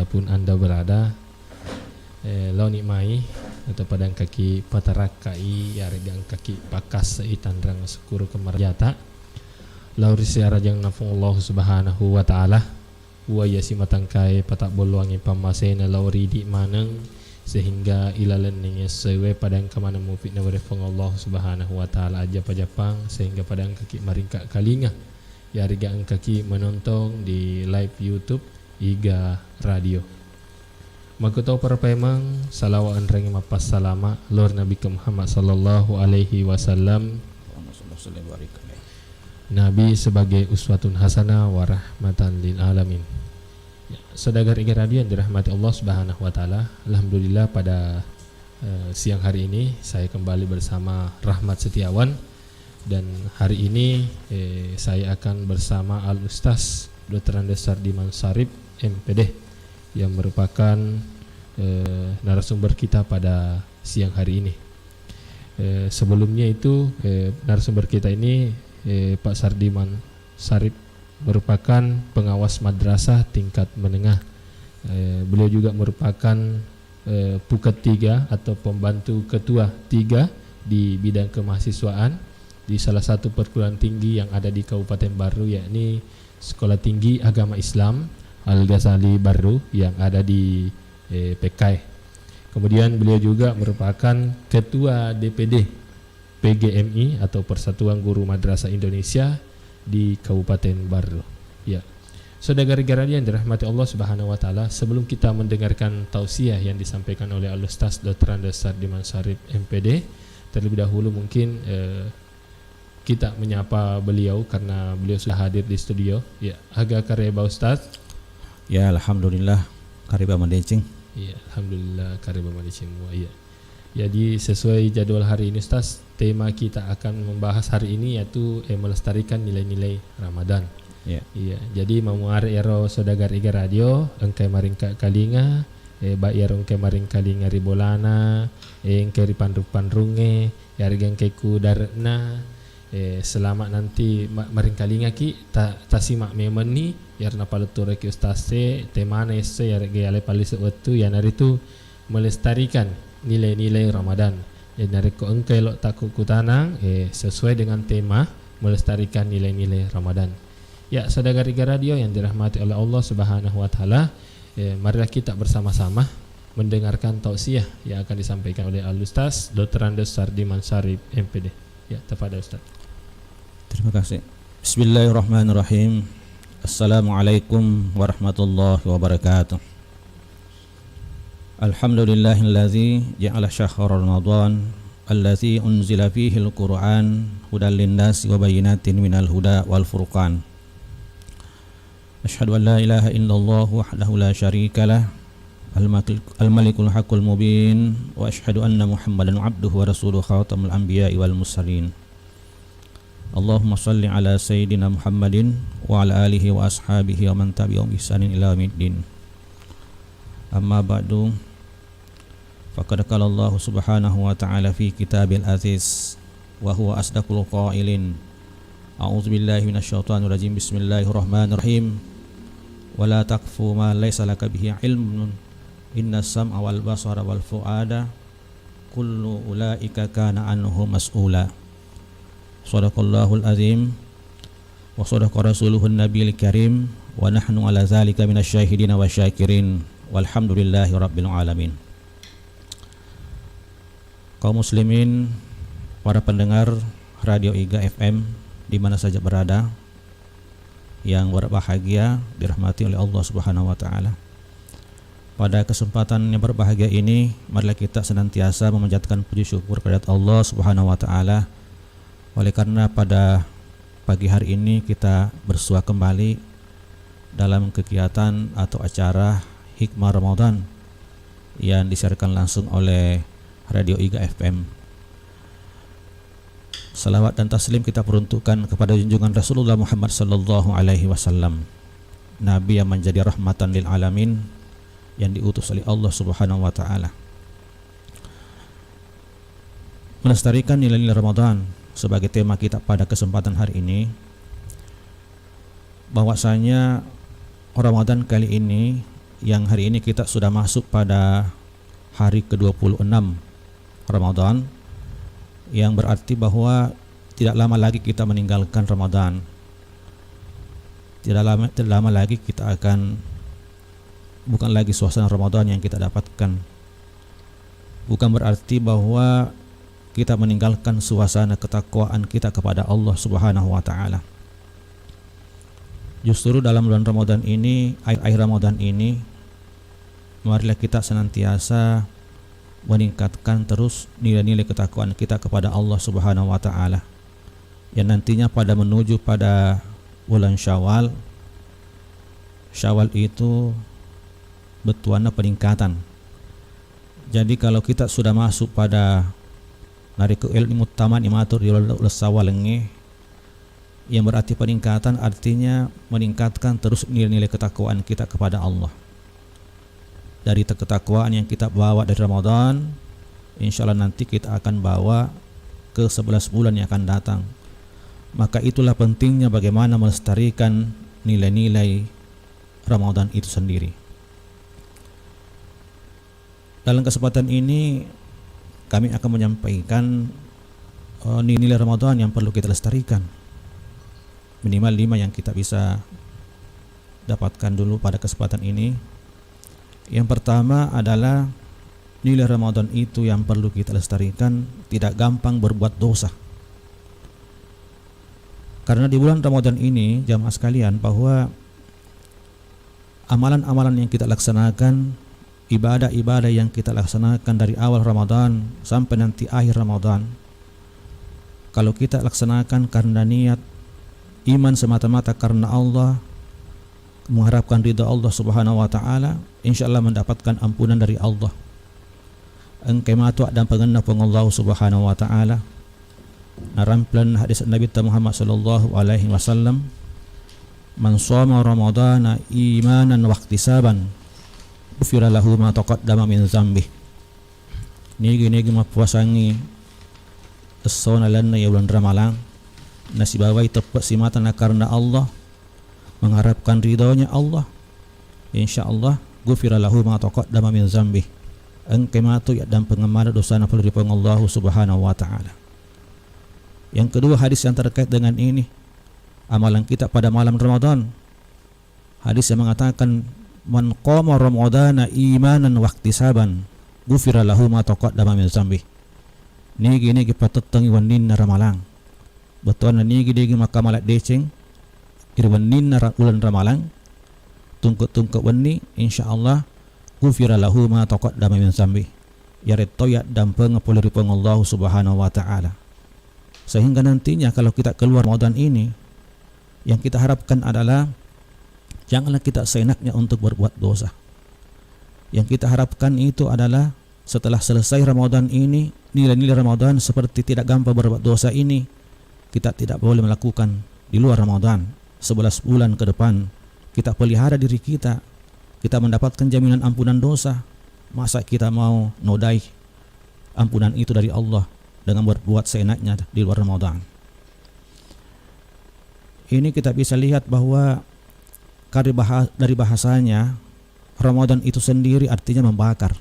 dimanapun Anda berada, lau nikmai atau padang kaki patarakai yargang kaki pakas itandrang sukuru kemarjata lau risiara jang nafung Allah subhanahu wa ta'ala wa yasi matangkai patak boluangi pamasena lau ridi maneng sehingga ilalan ning sewe padang kamana mufid na warefong Allah subhanahu wa ta'ala aja pajapang sehingga padang kaki maringka kalinga yargang kaki menonton di live YouTube Iga Radio. Makutau para pemang salawat anreng mapas salama Lord Nabi Muhammad sallallahu alaihi wasallam. Nabi sebagai uswatun hasanah wa rahmatan lil alamin. Ya, saudagar Iga Radio yang dirahmati Allah subhanahu wa ta'ala, alhamdulillah pada siang hari ini saya kembali bersama Rahmat Setiawan. Dan hari ini saya akan bersama Al-Ustaz Dr. Andes Sardiman Sarip MPD yang merupakan narasumber kita pada siang hari ini. Sebelumnya itu narasumber kita ini Pak Sardiman Sarip merupakan pengawas madrasah tingkat menengah. Beliau juga merupakan Puket 3 atau pembantu ketua 3 di bidang kemahasiswaan di salah satu perguruan tinggi yang ada di Kabupaten Baru, yakni Sekolah Tinggi Agama Islam Al-Ghazali Baru yang ada di PKI. Kemudian beliau juga merupakan ketua DPD PGMI atau Persatuan Guru Madrasah Indonesia di Kabupaten Baru. Ya. Saudara-saudara yang dirahmati Allah Subhanahu wa taala, sebelum kita mendengarkan tausiah yang disampaikan oleh Al-Ustaz Dr. Andes Sardiman Sarip MPD, terlebih dahulu mungkin kita menyapa beliau karena beliau sudah hadir di studio. Ya, agak kareba Ustaz. Ya, alhamdulillah kareba mandencing. Ya, alhamdulillah kareba mandencing. Ya. Jadi sesuai jadwal hari ini Ustaz, tema kita akan membahas hari ini yaitu melestarikan nilai-nilai Ramadan. Ya. Iya, jadi memuar ero saudagar Iga Radio engkai maring kalinga ba ero engkai maring kalinga ribolana engkai ripandrung-pandrunge yargang keku darna selamat nanti maring kalinga ki ta simak memen ni yarna paluture ki ustase temana ese yarge ale palise wetu yanari tu melestarikan nilai-nilai Ramadan. Jadi nariko engkai lo takut kutanang sesuai dengan tema melestarikan nilai-nilai Ramadan. Ya, saudara Iga Radio yang dirahmati oleh Allah Subhanahu wa taala, marilah kita bersama-sama mendengarkan tausiah yang akan disampaikan oleh Al-Ustaz Dr. Andes Sardiman Sarip MPD. Ya, tafadhal Ustaz. Terima kasih. Bismillahirrahmanirrahim. Assalamualaikum warahmatullahi wabarakatuh. Alhamdulillahillazi ja'ala syahra Ramadan allazi unzila fihi al-Qur'an hudan lin-nasi wa bayyinatin minal huda wal furqan. Asyhadu an la ilaha illallah wahdahu la syarika lah al-malikul haqqul mubin wa asyhadu anna Muhammadan abduhu wa rasuluhu khatamul anbiya'i wal mursalin. Allahumma shalli ala sayyidina Muhammadin wa ala alihi wa ashabihi wa man tabi'ahum bi ihsanin ila yaumiddin. Amma ba'du, faqad qala Allah subhanahu wa ta'ala fi kitabil aziz wa huwa asdaqul qailin. A'udzu billahi minasyaitonir rajim. Bismillahirrahmanirrahim. Wala taqfu ma laysa laka bihi ilmun innas sam'a wal basara wal fuada kullu ulaika kana anhu mas'ula. Shadaqallahul azim wa shadaqa rasuluhun nabiyil karim wa nahnu ala zalika minasyahidin wa syakirin walhamdulillahi rabbil alamin. Kaum muslimin, para pendengar Radio Iga FM di mana saja berada, yang berbahagia dirahmati oleh Allah Subhanahu wa taala. Pada kesempatan yang berbahagia ini, marilah kita senantiasa memanjatkan puji syukur kepada Allah Subhanahu wa taala. Oleh karena pada pagi hari ini kita bersua kembali dalam kegiatan atau acara Hikmah Ramadan yang disiarkan langsung oleh Radio Iga FM. Salawat dan taslim kita peruntukkan kepada junjungan Rasulullah Muhammad sallallahu alaihi wasallam, Nabi yang menjadi rahmatan lil alamin, yang diutus oleh Allah Subhanahu wa taala. Melestarikan nilai-nilai Ramadan sebagai tema kita pada kesempatan hari ini. Bahwasanya Ramadan kali ini yang hari ini kita sudah masuk pada hari ke-26 Ramadan, yang berarti bahwa tidak lama lagi kita meninggalkan Ramadan. Tidak lama lagi kita akan, bukan lagi suasana Ramadan yang kita dapatkan. Bukan berarti bahwa kita meninggalkan suasana ketakwaan kita kepada Allah Subhanahu wa taala. Justru dalam bulan Ramadan ini, akhir Ramadan ini, marilah kita senantiasa meningkatkan terus nilai-nilai ketakwaan kita kepada Allah Subhanahu wa taala. Yang nantinya pada menuju pada bulan Syawal itu betuana peningkatan. Jadi kalau kita sudah masuk pada nariku ilmu taman imatur di Sawalenge, yang berarti peningkatan, artinya meningkatkan terus nilai-nilai ketakwaan kita kepada Allah. Dari ketakwaan yang kita bawa dari Ramadan, insya Allah nanti kita akan bawa ke 11 bulan yang akan datang. Maka itulah pentingnya bagaimana melestarikan nilai-nilai Ramadan itu sendiri. Dalam kesempatan ini kami akan menyampaikan nilai Ramadan yang perlu kita lestarikan. Minimal 5 yang kita bisa dapatkan dulu pada kesempatan ini. Yang pertama adalah nilai Ramadan itu yang perlu kita lestarikan, tidak gampang berbuat dosa. Karena di bulan Ramadan ini, jamaah sekalian, bahwa amalan-amalan yang kita laksanakan, ibadah-ibadah yang kita laksanakan dari awal Ramadan sampai nanti akhir Ramadan, kalau kita laksanakan karena niat iman semata-mata karena Allah, mengharapkan ridha Allah Subhanahu wa taala, insyaallah mendapatkan ampunan dari Allah. Engkematu dan pengenna Allah Subhanahu wa taala. Narampilan hadis Nabi Muhammad sallallahu alaihi wasallam, man shoma ramadana imanan wa ihtisaban ghufira lahu ma taqaddama min dzambi. Nigi mapuasangi sona lanna ya bulan Ramadan, nasibawai tepat simatan karena Allah, mengharapkan ridhonya Allah, insyaallah ghufira lahu ma taqaddama min dzambi. Engkematu dan pengemara dosa na dari Allah Subhanahu wa taala. Yang kedua, hadis yang terkait dengan ini, amalan kita pada malam Ramadan. Hadis yang mengatakan, man qama ramadana imanan wa ihtisaban ghufira lahu ma taqaddama min dzambi. Nigi patatangi wanin na ramalang. Betuan nigi maka malak deceng irwanin na ulan ramalang. Tungkuk wani insyaallah ghufira lahu ma taqaddama min dzambi. Yaret toya dan pengapuliripun Allah Subhanahu wa taala. Sehingga nantinya kalau kita keluar Ramadan ini, yang kita harapkan adalah janganlah kita seenaknya untuk berbuat dosa. Yang kita harapkan itu adalah setelah selesai Ramadan ini, nilai-nilai Ramadan seperti tidak gampang berbuat dosa ini kita tidak boleh melakukan di luar Ramadan. 11 bulan ke depan kita pelihara diri kita, kita mendapatkan jaminan ampunan dosa. Masa kita mau nodai ampunan itu dari Allah dengan berbuat seenaknya di luar Ramadan? Ini kita bisa lihat bahwa dari bahasanya Ramadan itu sendiri artinya membakar.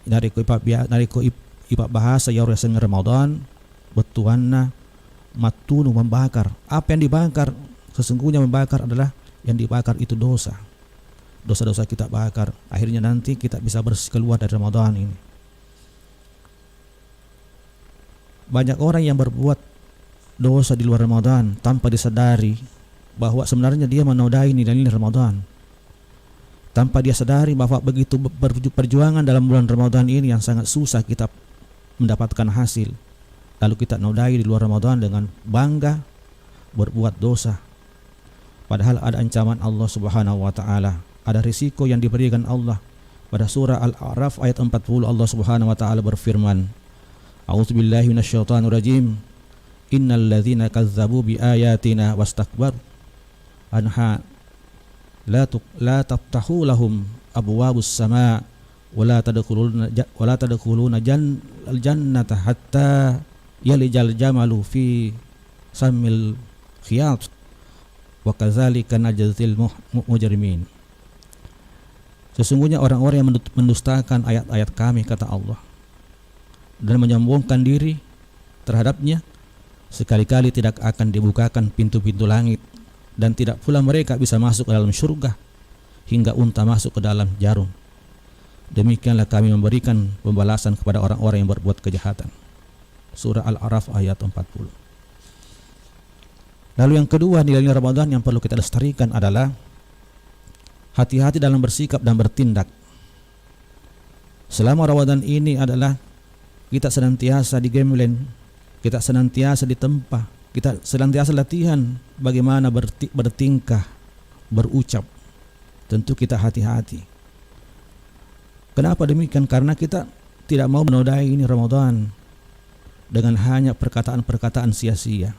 Dari ipak bahasa ya orang Ramadan betuanna matunu, membakar. Apa yang dibakar? Sesungguhnya membakar adalah yang dibakar itu dosa. Dosa-dosa kita bakar. Akhirnya nanti kita bisa bersih keluar dari Ramadan ini. Banyak orang yang berbuat dosa di luar Ramadan tanpa disadari bahwa sebenarnya dia menodai nilai-nilai Ramadan. Tanpa dia sadari bahwa begitu perjuangan dalam bulan Ramadan ini yang sangat susah kita mendapatkan hasil. Lalu kita nodai di luar Ramadan dengan bangga berbuat dosa. Padahal ada ancaman Allah Subhanahu wa taala, ada risiko yang diberikan Allah. Pada surah Al-A'raf ayat 40 Allah Subhanahu wa taala berfirman, A'udzubillahi minasyaitonir rajim. Innal ladzina kazzabu biayatina wastakbaru anha la taftahu lahum abwabus samaa wa la tadkhuluna jannata hatta yalijal jamalu fi samil khiyat wa kadzalika najzil mujrimin. Sesungguhnya orang-orang yang mendustakan ayat-ayat kami, kata Allah, dan menyombongkan diri terhadapnya, sekali-kali tidak akan dibukakan pintu-pintu langit, dan tidak pula mereka bisa masuk ke dalam surga hingga unta masuk ke dalam jarum. Demikianlah kami memberikan pembalasan kepada orang-orang yang berbuat kejahatan. Surah Al-A'raf ayat 40. Lalu yang kedua, nilai-nilai Ramadan yang perlu kita lestarikan adalah hati-hati dalam bersikap dan bertindak. Selama Ramadan ini adalah kita senantiasa digembleng, kita senantiasa ditempa, kita senantiasa latihan bagaimana bertingkah, berucap. Tentu kita hati-hati. Kenapa demikian? Karena kita tidak mau menodai ini Ramadan dengan hanya perkataan-perkataan sia-sia,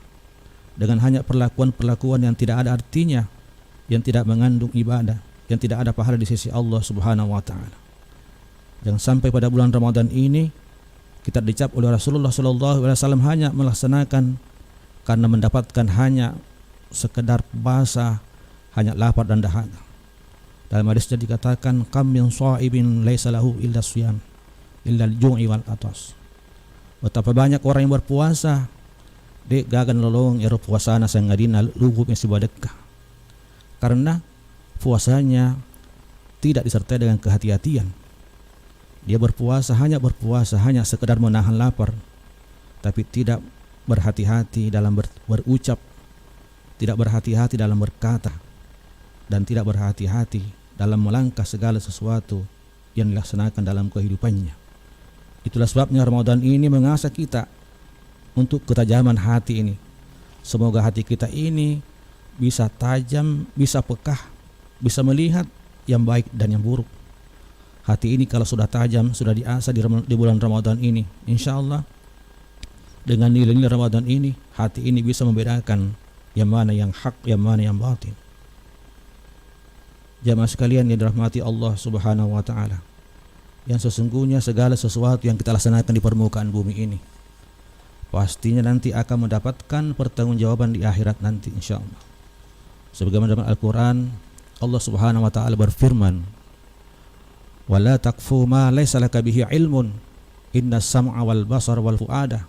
dengan hanya perlakuan-perlakuan yang tidak ada artinya, yang tidak mengandung ibadah, yang tidak ada pahala di sisi Allah Subhanahu wa taala. Jangan sampai pada bulan Ramadan ini kita dicap oleh Rasulullah sallallahu alaihi wasallam hanya melaksanakan karena mendapatkan hanya sekedar puasa, hanya lapar dan dahaga. Dalam hadisnya dikatakan, kam min shaibin laisa lahu illa siyam illa al-ju'i wal atas. Betapa banyak orang yang berpuasa di gagan lolong ero puasana sa ngadina lugub yang sibadekah. Karena puasanya tidak disertai dengan kehati-hatian. Dia hanya berpuasa hanya sekedar menahan lapar, tapi tidak berhati-hati dalam berucap, tidak berhati-hati dalam berkata, dan tidak berhati-hati dalam melangkah segala sesuatu yang dilaksanakan dalam kehidupannya. Itulah sebabnya Ramadan ini mengasah kita untuk ketajaman hati ini. Semoga hati kita ini bisa tajam, bisa pekah, bisa melihat yang baik dan yang buruk. Hati ini kalau sudah tajam, sudah diasah di bulan Ramadan ini, insya Allah dengan nilai-nilai Ramadan ini, hati ini bisa membedakan yang mana yang hak, yang mana yang batil. Jamaah sekalian yang dirahmati Allah Subhanahu wa taala, yang sesungguhnya segala sesuatu yang kita laksanakan di permukaan bumi ini pastinya nanti akan mendapatkan pertanggungjawaban di akhirat nanti, insyaallah. Sebagaimana dalam Al-Qur'an Allah Subhanahu wa taala berfirman, "Wala taqfu ma laysa laka bihi ilmun, innas sam'a wal basara wal fuada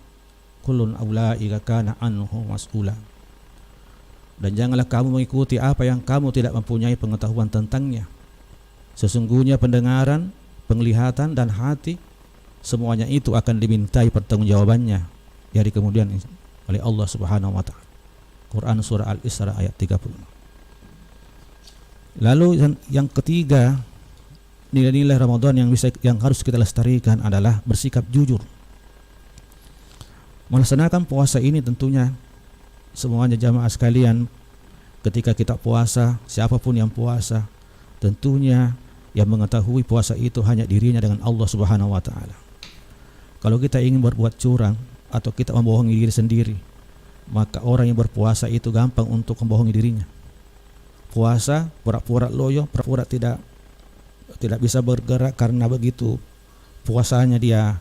kullun ulaika kana anhu mas'ula." Dan janganlah kamu mengikuti apa yang kamu tidak mempunyai pengetahuan tentangnya. Sesungguhnya pendengaran, penglihatan dan hati, semuanya itu akan dimintai pertanggungjawabannya di hari kemudian oleh Allah Subhanahu wa taala. Quran surah Al-Isra ayat 30. Lalu yang ketiga, nilai-nilai Ramadan yang harus kita lestarikan adalah bersikap jujur. Melaksanakan puasa ini tentunya semuanya jamaah sekalian, ketika kita puasa, siapapun yang puasa, tentunya yang mengetahui puasa itu hanya dirinya dengan Allah Subhanahu wa taala. Kalau kita ingin berbuat curang atau kita membohongi diri sendiri, maka orang yang berpuasa itu gampang untuk membohongi dirinya. Puasa pura-pura loyo, pura-pura tidak bisa bergerak karena begitu puasanya dia.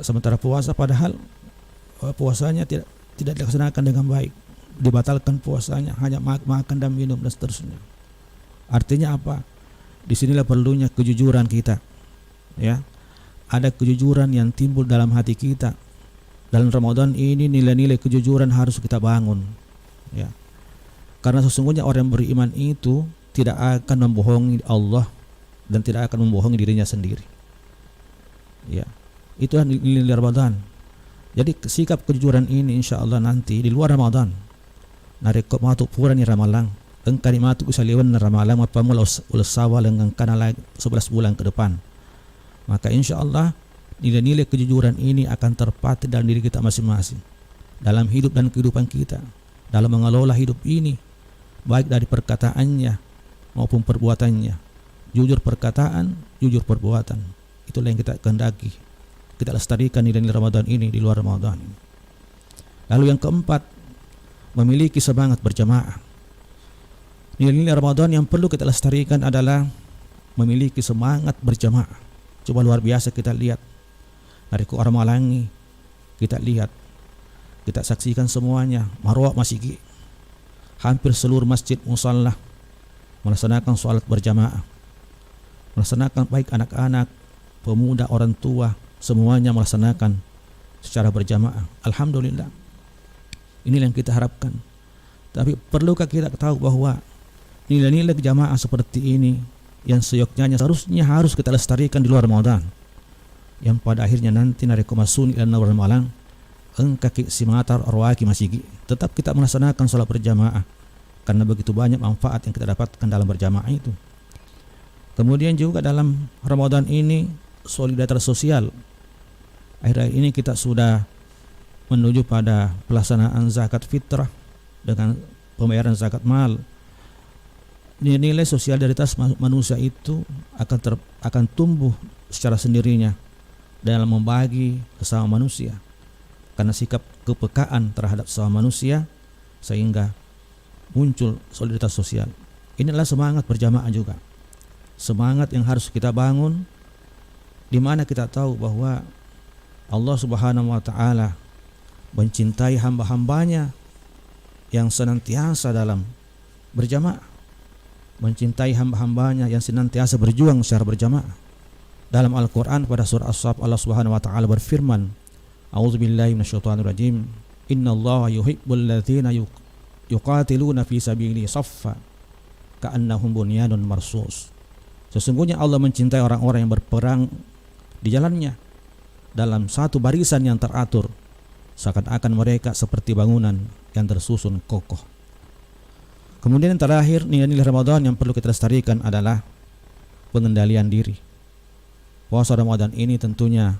Sementara puasa padahal puasanya tidak dilaksanakan dengan baik, dibatalkan puasanya, hanya makan dan minum dan seterusnya. Artinya apa? Disinilah perlunya kejujuran kita, ya. Ada kejujuran yang timbul dalam hati kita. Dalam Ramadan ini nilai-nilai kejujuran harus kita bangun, ya. Karena sesungguhnya orang yang beriman itu tidak akan membohongi Allah dan tidak akan membohongi dirinya sendiri, ya. Itulah nilai Ramadan. Jadi sikap kejujuran ini insya Allah nanti di luar Ramadan narekop matuk pura ni ramalang engkani matuk usaliwan na ramalang mapamula ulasawa lengang kanala 11 bulan ke depan. Maka insya Allah nilai-nilai kejujuran ini akan terpatri dalam diri kita masing-masing, dalam hidup dan kehidupan kita, dalam mengelola hidup ini, baik dari perkataannya maupun perbuatannya. Jujur perkataan, jujur perbuatan, itulah yang kita kehendaki. Kita lestarikan nilai-nilai Ramadan ini di luar Ramadan. Lalu yang keempat, memiliki semangat berjamaah. Nilai-nilai Ramadan yang perlu kita lestarikan adalah memiliki semangat berjamaah. Coba luar biasa kita lihat dari Orang Malangi, kita lihat, kita saksikan semuanya. Marwah Masigi, hampir seluruh masjid musalla melaksanakan sholat berjamaah. melaksanakan, baik anak-anak, pemuda, orang tua, semuanya melaksanakan secara berjamaah. Alhamdulillah. Inilah yang kita harapkan. Tapi perlukah kita tahu bahwa nilai-nilai jamaah seperti ini yang seyogyanya seharusnya harus kita lestarikan di luar Ramadan, yang pada akhirnya nanti nareko masuni dan nawar malang engkaki simatar arwaki masigi, tetap kita melaksanakan sholat berjamaah karena begitu banyak manfaat yang kita dapatkan dalam berjamaah itu. Kemudian juga dalam Ramadan ini solidaritas sosial. Akhir-akhir ini kita sudah menuju pada pelaksanaan zakat fitrah dengan pembayaran zakat mal. Nilai solidaritas manusia itu akan tumbuh secara sendirinya dalam membagi sesama manusia, karena sikap kepekaan terhadap sesama manusia sehingga muncul solidaritas sosial. Inilah semangat berjamaah juga, semangat yang harus kita bangun, di mana kita tahu bahwa Allah Subhanahu wa taala mencintai hamba-hambanya yang senantiasa dalam berjamaah, mencintai hamba-hambanya yang senantiasa berjuang secara berjamaah. Dalam Al-Quran pada surah As-Saff, Allah Subhanahu wa taala berfirman, A'udzubillahi minasyaitonirrajim, Innallaha yuhibbul ladzina yuqatiluna fi sabilihi shaffa ka'annahum bunyanun marsus. Sesungguhnya Allah mencintai orang-orang yang berperang di jalannya dalam satu barisan yang teratur, seakan-akan mereka seperti bangunan yang tersusun kokoh. Kemudian yang terakhir, nilai-nilai Ramadan yang perlu kita lestarikan adalah pengendalian diri. Puasa Ramadan ini tentunya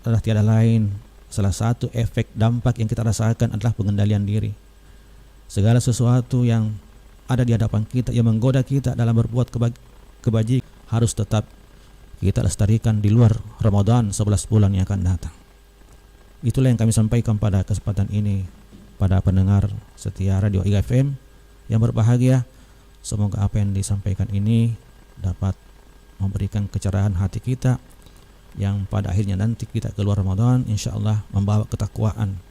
adalah tiada lain, salah satu efek dampak yang kita rasakan adalah pengendalian diri. Segala sesuatu yang ada di hadapan kita yang menggoda kita dalam berbuat kebajikan harus tetap kita lestarikan di luar Ramadan 11 bulan yang akan datang. Itulah yang kami sampaikan pada kesempatan ini pada pendengar setia Radio IGA FM yang berbahagia. Semoga apa yang disampaikan ini dapat memberikan kecerahan hati kita, yang pada akhirnya nanti kita keluar Ramadan insyaallah membawa ketakwaan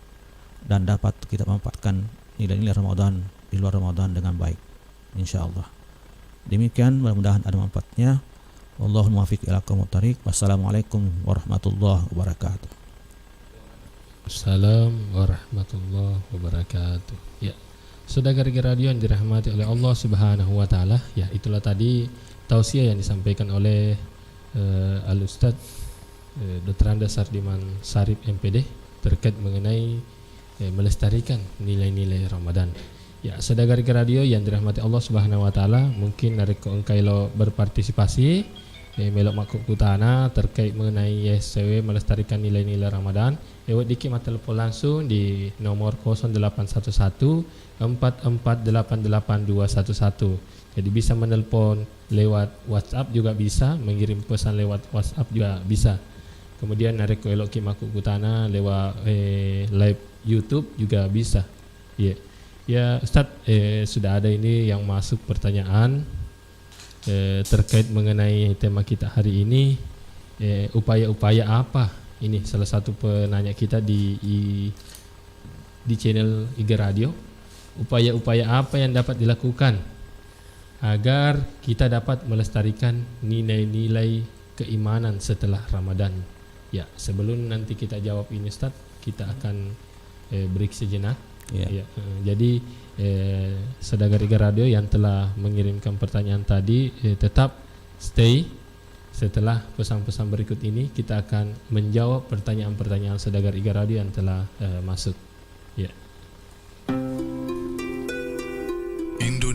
dan dapat kita memanfaatkan nilai-nilai Ramadan di luar Ramadan dengan baik insyaallah. Demikian, mudah-mudahan ada manfaatnya. Wallahul muwaffiq ila aqwamit thariq. Wassalamualaikum warahmatullahi wabarakatuh. Assalamualaikum warahmatullahi wabarakatuh. Ya, saudara radio yang dirahmati oleh Allah Subhanahu wa taala, ya itulah tadi tausiah yang disampaikan oleh Al-Ustaz Dr. Andes Sardiman Sarip MPD terkait mengenai melestarikan nilai-nilai Ramadan. Ya, saudara radio yang dirahmati Allah Subhanahu wa taala, mungkin nareko engkai lo berpartisipasi melok makuk kutana terkait mengenai YSCW melestarikan nilai-nilai Ramadan. Lewat dikit mata telepon langsung di nomor 0811 44888211. Jadi bisa menelpon lewat WhatsApp juga bisa, mengirim pesan lewat WhatsApp juga bisa. Kemudian nareko elok ki makuk kutana lewat live YouTube juga bisa. Ya. Yeah. Ya Ustaz, sudah ada ini yang masuk pertanyaan terkait mengenai tema kita hari ini. Upaya-upaya apa? Ini salah satu penanya kita di channel IGA Radio. Upaya-upaya apa yang dapat dilakukan agar kita dapat melestarikan nilai-nilai keimanan setelah Ramadan? Ya, sebelum nanti kita jawab ini Ustaz, kita akan break sejenak. Ya. Jadi saudara IGA Radio yang telah mengirimkan pertanyaan tadi tetap stay. Setelah pesan-pesan berikut ini kita akan menjawab pertanyaan-pertanyaan saudara IGA Radio yang telah masuk. Ya.